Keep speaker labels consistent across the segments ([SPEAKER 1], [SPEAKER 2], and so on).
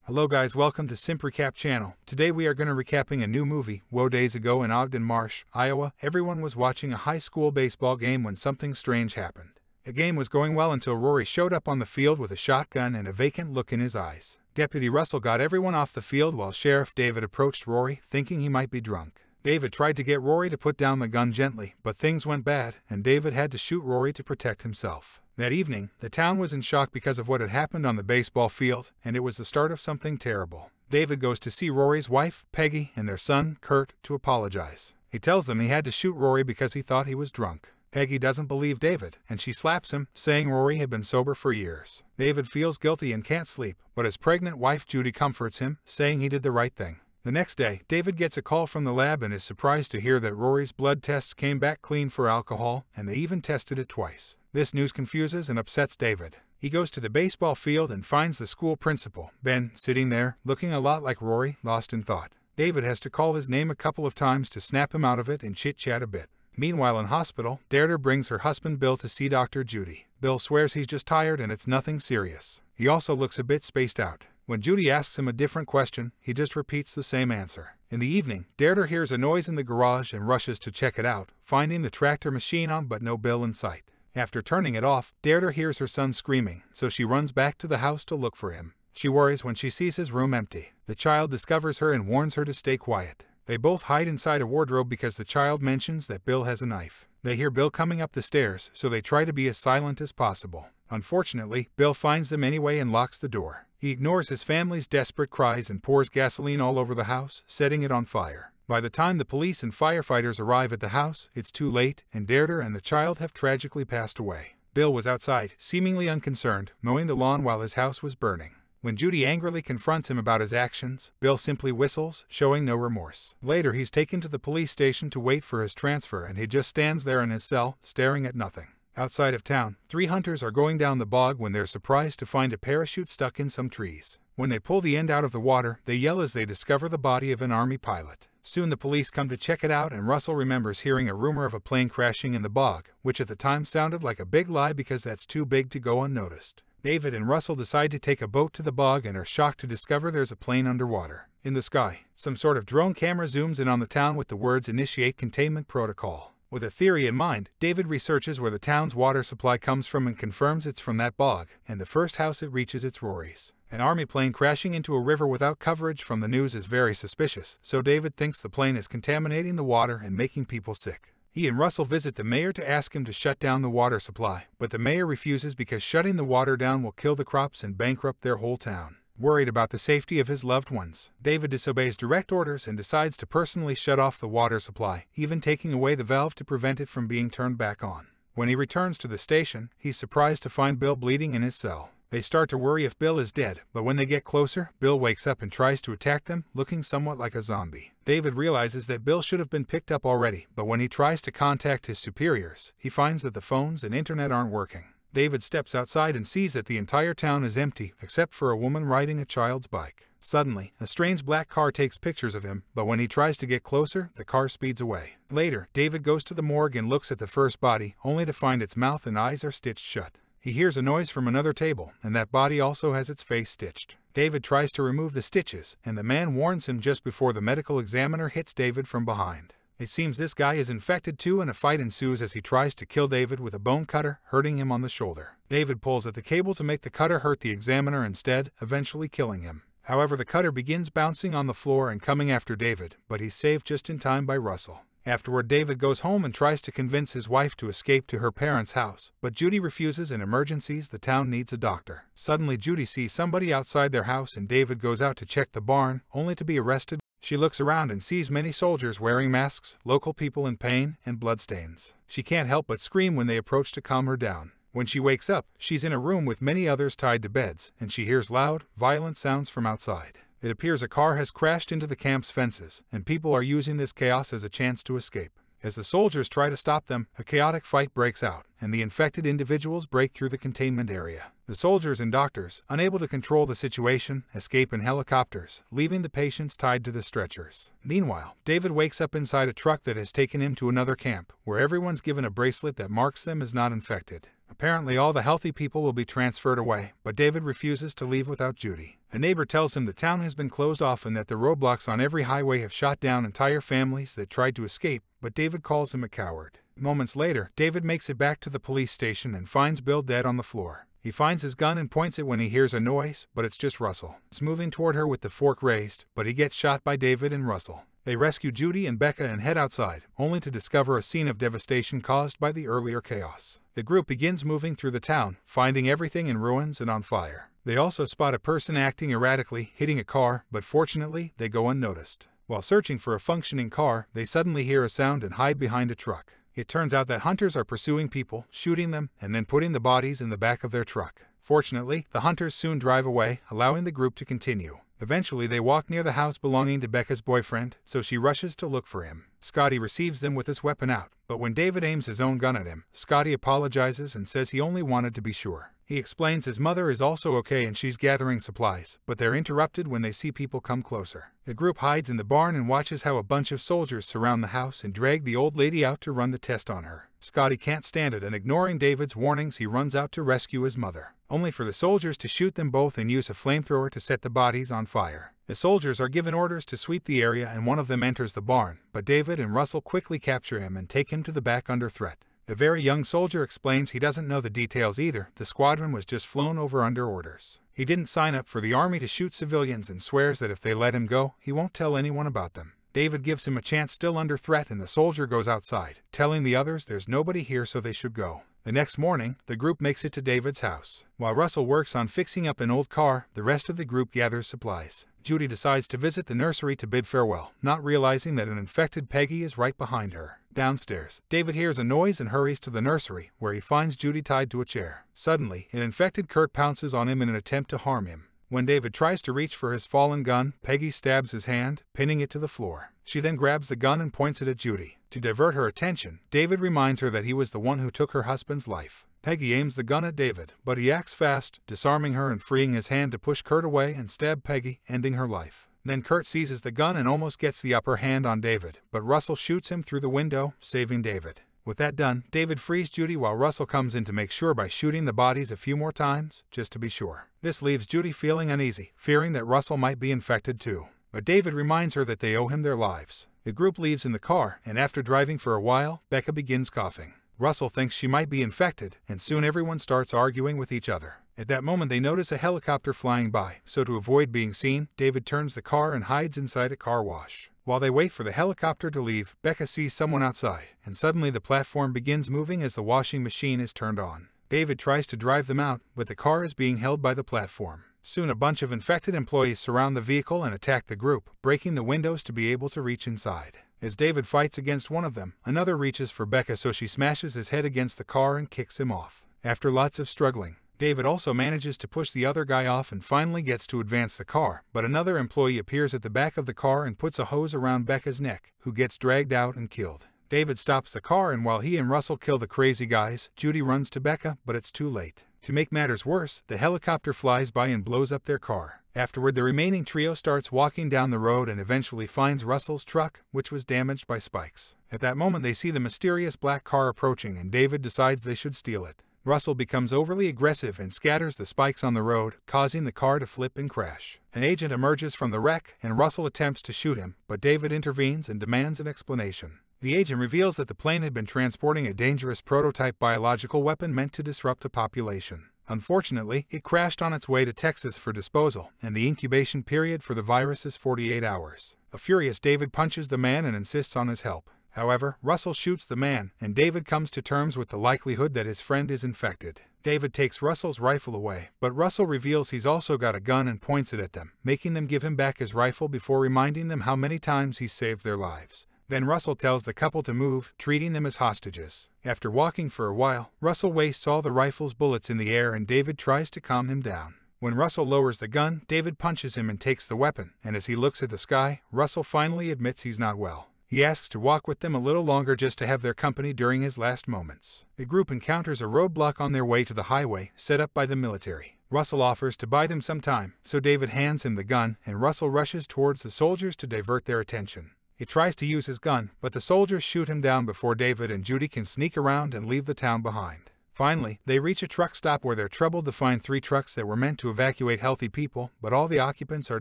[SPEAKER 1] Hello guys, welcome to Simp Recap channel. Today we are going to recapping a new movie. Days ago in Ogden Marsh, Iowa, everyone was watching a high school baseball game when something strange happened. The game was going well until Rory showed up on the field with a shotgun and a vacant look in his eyes. Deputy Russell got everyone off the field while Sheriff David approached Rory, thinking he might be drunk. David tried to get Rory to put down the gun gently, but things went bad, and David had to shoot Rory to protect himself. That evening, the town was in shock because of what had happened on the baseball field, and it was the start of something terrible. David goes to see Rory's wife, Peggy, and their son, Kurt, to apologize. He tells them he had to shoot Rory because he thought he was drunk. Peggy doesn't believe David, and she slaps him, saying Rory had been sober for years. David feels guilty and can't sleep, but his pregnant wife Judy comforts him, saying he did the right thing. The next day, David gets a call from the lab and is surprised to hear that Rory's blood tests came back clean for alcohol, and they even tested it twice. This news confuses and upsets David. He goes to the baseball field and finds the school principal, Ben, sitting there, looking a lot like Rory, lost in thought. David has to call his name a couple of times to snap him out of it and chit-chat a bit. Meanwhile in hospital, Deirdre brings her husband Bill to see Dr. Judy. Bill swears he's just tired and it's nothing serious. He also looks a bit spaced out. When Judy asks him a different question, he just repeats the same answer. In the evening, Deirdre hears a noise in the garage and rushes to check it out, finding the tractor machine on but no Bill in sight. After turning it off, Deirdre hears her son screaming, so she runs back to the house to look for him. She worries when she sees his room empty. The child discovers her and warns her to stay quiet. They both hide inside a wardrobe because the child mentions that Bill has a knife. They hear Bill coming up the stairs, so they try to be as silent as possible. Unfortunately, Bill finds them anyway and locks the door. He ignores his family's desperate cries and pours gasoline all over the house, setting it on fire. By the time the police and firefighters arrive at the house, it's too late, and Deirdre and the child have tragically passed away. Bill was outside, seemingly unconcerned, mowing the lawn while his house was burning. When Judy angrily confronts him about his actions, Bill simply whistles, showing no remorse. Later, he's taken to the police station to wait for his transfer, and he just stands there in his cell, staring at nothing. Outside of town, 3 hunters are going down the bog when they're surprised to find a parachute stuck in some trees. When they pull the end out of the water, they yell as they discover the body of an army pilot. Soon the police come to check it out, and Russell remembers hearing a rumor of a plane crashing in the bog, which at the time sounded like a big lie because that's too big to go unnoticed. David and Russell decide to take a boat to the bog and are shocked to discover there's a plane underwater. In the sky, some sort of drone camera zooms in on the town with the words "Initiate Containment Protocol." With a theory in mind, David researches where the town's water supply comes from and confirms it's from that bog, and the first house it reaches is Rory's. An army plane crashing into a river without coverage from the news is very suspicious, so David thinks the plane is contaminating the water and making people sick. He and Russell visit the mayor to ask him to shut down the water supply, but the mayor refuses because shutting the water down will kill the crops and bankrupt their whole town. Worried about the safety of his loved ones, David disobeys direct orders and decides to personally shut off the water supply, even taking away the valve to prevent it from being turned back on. When he returns to the station, he's surprised to find Bill bleeding in his cell. They start to worry if Bill is dead, but when they get closer, Bill wakes up and tries to attack them, looking somewhat like a zombie. David realizes that Bill should have been picked up already, but when he tries to contact his superiors, he finds that the phones and internet aren't working. David steps outside and sees that the entire town is empty, except for a woman riding a child's bike. Suddenly, a strange black car takes pictures of him, but when he tries to get closer, the car speeds away. Later, David goes to the morgue and looks at the first body, only to find its mouth and eyes are stitched shut. He hears a noise from another table, and that body also has its face stitched. David tries to remove the stitches, and the man warns him just before the medical examiner hits David from behind. It seems this guy is infected too, and a fight ensues as he tries to kill David with a bone cutter, hurting him on the shoulder. David pulls at the cable to make the cutter hurt the examiner instead, eventually killing him. However, the cutter begins bouncing on the floor and coming after David, but he's saved just in time by Russell. Afterward, David goes home and tries to convince his wife to escape to her parents' house, but Judy refuses. In emergencies, the town needs a doctor. Suddenly, Judy sees somebody outside their house and David goes out to check the barn, only to be arrested. She looks around and sees many soldiers wearing masks, local people in pain, and bloodstains. She can't help but scream when they approach to calm her down. When she wakes up, she's in a room with many others tied to beds, and she hears loud, violent sounds from outside. It appears a car has crashed into the camp's fences, and people are using this chaos as a chance to escape. As the soldiers try to stop them, a chaotic fight breaks out, and the infected individuals break through the containment area. The soldiers and doctors, unable to control the situation, escape in helicopters, leaving the patients tied to the stretchers. Meanwhile, David wakes up inside a truck that has taken him to another camp, where everyone's given a bracelet that marks them as not infected. Apparently all the healthy people will be transferred away, but David refuses to leave without Judy. A neighbor tells him the town has been closed off and that the roadblocks on every highway have shot down entire families that tried to escape, but David calls him a coward. Moments later, David makes it back to the police station and finds Bill dead on the floor. He finds his gun and points it when he hears a noise, but it's just Russell. He's moving toward her with the fork raised, but he gets shot by David and Russell. They rescue Judy and Becca and head outside, only to discover a scene of devastation caused by the earlier chaos. The group begins moving through the town, finding everything in ruins and on fire. They also spot a person acting erratically, hitting a car, but fortunately, they go unnoticed. While searching for a functioning car, they suddenly hear a sound and hide behind a truck. It turns out that hunters are pursuing people, shooting them, and then putting the bodies in the back of their truck. Fortunately, the hunters soon drive away, allowing the group to continue. Eventually, they walk near the house belonging to Becca's boyfriend, so she rushes to look for him. Scotty receives them with his weapon out, but when David aims his own gun at him, Scotty apologizes and says he only wanted to be sure. He explains his mother is also okay and she's gathering supplies, but they're interrupted when they see people come closer. The group hides in the barn and watches how a bunch of soldiers surround the house and drag the old lady out to run the test on her. Scotty can't stand it and ignoring David's warnings, he runs out to rescue his mother, only for the soldiers to shoot them both and use a flamethrower to set the bodies on fire. The soldiers are given orders to sweep the area and one of them enters the barn, but David and Russell quickly capture him and take him to the back under threat. The very young soldier explains he doesn't know the details either, the squadron was just flown over under orders. He didn't sign up for the army to shoot civilians and swears that if they let him go, he won't tell anyone about them. David gives him a chance still under threat and the soldier goes outside, telling the others there's nobody here so they should go. The next morning, the group makes it to David's house. While Russell works on fixing up an old car, the rest of the group gathers supplies. Judy decides to visit the nursery to bid farewell, not realizing that an infected Peggy is right behind her. Downstairs, David hears a noise and hurries to the nursery, where he finds Judy tied to a chair. Suddenly, an infected Kurt pounces on him in an attempt to harm him. When David tries to reach for his fallen gun, Peggy stabs his hand, pinning it to the floor. She then grabs the gun and points it at Judy. To divert her attention, David reminds her that he was the one who took her husband's life. Peggy aims the gun at David, but he acts fast, disarming her and freeing his hand to push Kurt away and stab Peggy, ending her life. Then Kurt seizes the gun and almost gets the upper hand on David, but Russell shoots him through the window, saving David. With that done, David frees Judy while Russell comes in to make sure by shooting the bodies a few more times, just to be sure. This leaves Judy feeling uneasy, fearing that Russell might be infected too. But David reminds her that they owe him their lives. The group leaves in the car, and after driving for a while, Becca begins coughing. Russell thinks she might be infected, and soon everyone starts arguing with each other. At that moment they notice a helicopter flying by, so to avoid being seen, David turns the car and hides inside a car wash. While they wait for the helicopter to leave, Becca sees someone outside, and suddenly the platform begins moving as the washing machine is turned on. David tries to drive them out, but the car is being held by the platform. Soon a bunch of infected employees surround the vehicle and attack the group, breaking the windows to be able to reach inside. As David fights against one of them, another reaches for Becca so she smashes his head against the car and kicks him off. After lots of struggling, David also manages to push the other guy off and finally gets to advance the car, but another employee appears at the back of the car and puts a hose around Becca's neck, who gets dragged out and killed. David stops the car and while he and Russell kill the crazy guys, Judy runs to Becca, but it's too late. To make matters worse, the helicopter flies by and blows up their car. Afterward, the remaining trio starts walking down the road and eventually finds Russell's truck, which was damaged by spikes. At that moment, they see the mysterious black car approaching and David decides they should steal it. Russell becomes overly aggressive and scatters the spikes on the road, causing the car to flip and crash. An agent emerges from the wreck and Russell attempts to shoot him, but David intervenes and demands an explanation. The agent reveals that the plane had been transporting a dangerous prototype biological weapon meant to disrupt a population. Unfortunately, it crashed on its way to Texas for disposal, and the incubation period for the virus is 48 hours. A furious David punches the man and insists on his help. However, Russell shoots the man, and David comes to terms with the likelihood that his friend is infected. David takes Russell's rifle away, but Russell reveals he's also got a gun and points it at them, making them give him back his rifle before reminding them how many times he's saved their lives. Then Russell tells the couple to move, treating them as hostages. After walking for a while, Russell wastes all the rifle's bullets in the air and David tries to calm him down. When Russell lowers the gun, David punches him and takes the weapon, and as he looks at the sky, Russell finally admits he's not well. He asks to walk with them a little longer just to have their company during his last moments. The group encounters a roadblock on their way to the highway, set up by the military. Russell offers to buy them some time, so David hands him the gun, and Russell rushes towards the soldiers to divert their attention. He tries to use his gun, but the soldiers shoot him down before David and Judy can sneak around and leave the town behind. Finally, they reach a truck stop where they're troubled to find 3 trucks that were meant to evacuate healthy people, but all the occupants are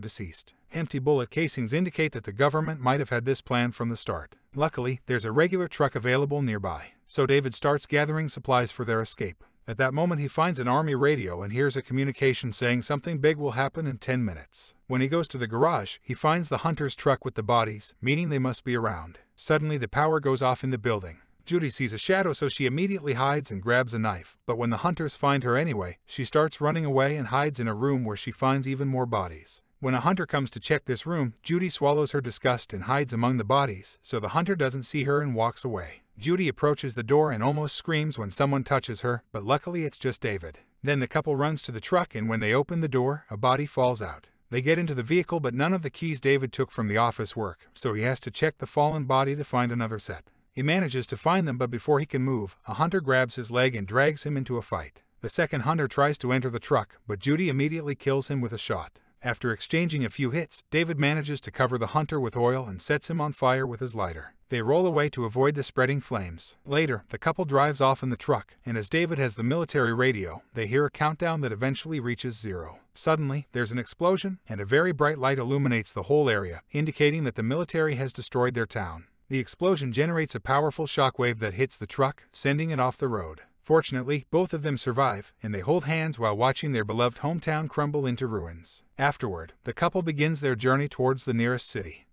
[SPEAKER 1] deceased. Empty bullet casings indicate that the government might have had this plan from the start. Luckily, there's a regular truck available nearby, so David starts gathering supplies for their escape. At that moment he finds an army radio and hears a communication saying something big will happen in 10 minutes. When he goes to the garage, he finds the hunter's truck with the bodies, meaning they must be around. Suddenly the power goes off in the building. Judy sees a shadow, so she immediately hides and grabs a knife, but when the hunters find her anyway, she starts running away and hides in a room where she finds even more bodies. When a hunter comes to check this room, Judy swallows her disgust and hides among the bodies, so the hunter doesn't see her and walks away. Judy approaches the door and almost screams when someone touches her, but luckily it's just David. Then the couple runs to the truck, and when they open the door, a body falls out. They get into the vehicle, but none of the keys David took from the office work, so he has to check the fallen body to find another set. He manages to find them, but before he can move, a hunter grabs his leg and drags him into a fight. The second hunter tries to enter the truck, but Judy immediately kills him with a shot. After exchanging a few hits, David manages to cover the hunter with oil and sets him on fire with his lighter. They roll away to avoid the spreading flames. Later, the couple drives off in the truck, and as David has the military radio, they hear a countdown that eventually reaches 0. Suddenly, there's an explosion, and a very bright light illuminates the whole area, indicating that the military has destroyed their town. The explosion generates a powerful shockwave that hits the truck, sending it off the road. Fortunately, both of them survive, and they hold hands while watching their beloved hometown crumble into ruins. Afterward, the couple begins their journey towards the nearest city.